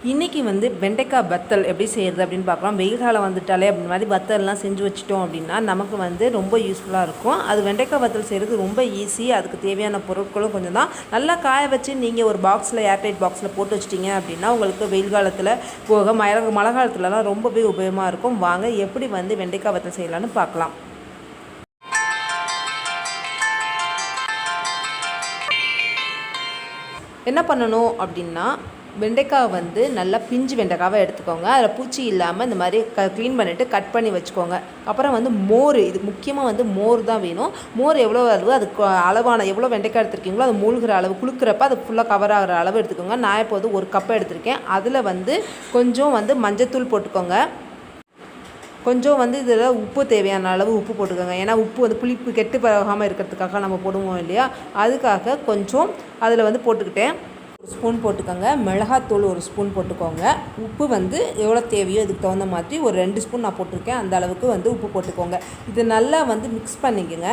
இன்றைக்கி வெண்டைக்காய் வத்தல் எப்படி செய்கிறது அப்படின்னு பார்க்கலாம். வெயில் காலம் வந்துட்டாலே அப்படி மாதிரி வத்தல்லாம் செஞ்சு வச்சிட்டோம் அப்படின்னா நமக்கு ரொம்ப யூஸ்ஃபுல்லாக இருக்கும். அது வெண்டைக்காய் வத்தல் செய்கிறது ரொம்ப ஈஸி. அதுக்கு தேவையான பொருட்களும் கொஞ்சம் தான். நல்லா காய வச்சு நீங்கள் ஒரு பாக்ஸில் ஏர்டைட் பாக்ஸில் போட்டு வச்சிட்டிங்க அப்படின்னா உங்களுக்கு வெயில் காலத்தில் போக மழை காலத்துலலாம் ரொம்பவே உபயோகமாக இருக்கும். வாங்க எப்படி வெண்டைக்காய் வத்தல் செய்யலான்னு பார்க்கலாம். என்ன பண்ணணும் அப்படின்னா வெண்டைக்காய் நல்லா பிஞ்சு வெண்டைக்காவை எடுத்துக்கோங்க. அதில் பூச்சி இல்லாமல் இந்த மாதிரி க்ளீன் பண்ணிவிட்டு கட் பண்ணி வச்சுக்கோங்க. அப்புறம் மோர், இது முக்கியமாக மோர் தான் வேணும். மோர் எவ்வளோ அளவு அதுக்கு அளவான எவ்வளோ வெண்டைக்காய் எடுத்துருக்கீங்களோ அது மூழ்கிற அளவு குளுக்கிறப்ப அது ஃபுல்லாக கவர் ஆகிற அளவு எடுத்துக்கோங்க. நான் இப்போது ஒரு கப்பை எடுத்திருக்கேன். அதில் கொஞ்சம் மஞ்சத்தூள் போட்டுக்கோங்க. கொஞ்சம் இதில் உப்பு தேவையான அளவு உப்பு போட்டுக்கோங்க. ஏன்னா உப்பு புளிப்பு கெட்டு போகாமல் இருக்கிறதுக்காக நம்ம போடுவோம் இல்லையா, அதுக்காக கொஞ்சம் அதில் போட்டுக்கிட்டேன். ஒரு ஸ்பூன் போட்டுக்கோங்க. மிளகாத்தூள் ஒரு ஸ்பூன் போட்டுக்கோங்க. உப்பு எவ்வளோ தேவையோ இதுக்கு தகுந்த மாதிரி ஒரு 2 ஸ்பூன் நான் போட்டிருக்கேன். அந்த அளவுக்கு உப்பு போட்டுக்கோங்க. இது நல்லா மிக்ஸ் பண்ணிக்கோங்க.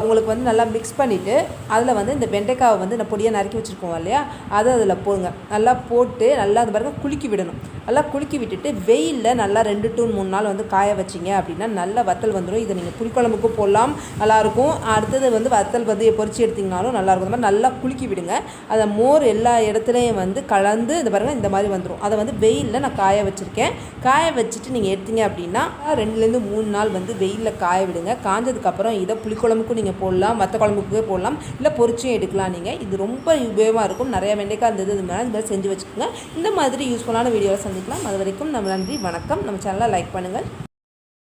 உங்களுக்கு நல்லா மிக்ஸ் பண்ணிவிட்டு அதில் இந்த வெண்டைக்காவை நான் பொடியாக நறுக்கி வச்சுருக்கோம் இல்லையா, அதை அதில் போடுங்க. நல்லா போட்டு நல்லா அது பாருங்க குலுக்கி விடணும். நல்லா குலுக்கி விட்டுட்டு வெயிலில் நல்லா 2 to 3 நாள் காய வச்சிங்க அப்படின்னா நல்லா வத்தல் வந்துடும். இதை நீங்கள் புளிக்குழம்புக்கு போடலாம், நல்லாயிருக்கும். அடுத்தது வத்தல் பொரிச்சு எடுத்திங்கனாலும் நல்லாயிருக்கும். இந்த மாதிரி நல்லா குலுக்கி விடுங்க. அதை மோர் எல்லா இடத்துலையும் கலந்து இந்த பாருங்கள் இந்த மாதிரி வந்துடும். அதை வெயிலில் நான் காய வச்சுருக்கேன். காய வச்சுட்டு நீங்கள் எடுத்தீங்க அப்படின்னா 2 to 3 நாள் வெயிலில் காய விடுங்க. காஞ்சதுக்கப்புறம் இதை புளிக்குழம்புக்கும் நீங்கள் போடலாம், மற்ற குழம்புக்கே போடலாம், இல்லை பொரிச்சும் எடுக்கலாம். நீங்கள் இது ரொம்ப உபயோகமாக இருக்கும். நிறையா வெண்டைக்காய் இருந்தது இது மேலே இந்த மாதிரி செஞ்சு வச்சுக்கோங்க. இந்த மாதிரி யூஸ்ஃபுல்லான வீடியோவில் சந்திக்கலாம். அது வரைக்கும் நம்ம நன்றி, வணக்கம். நம்ம சேனலை லைக் பண்ணுங்கள்.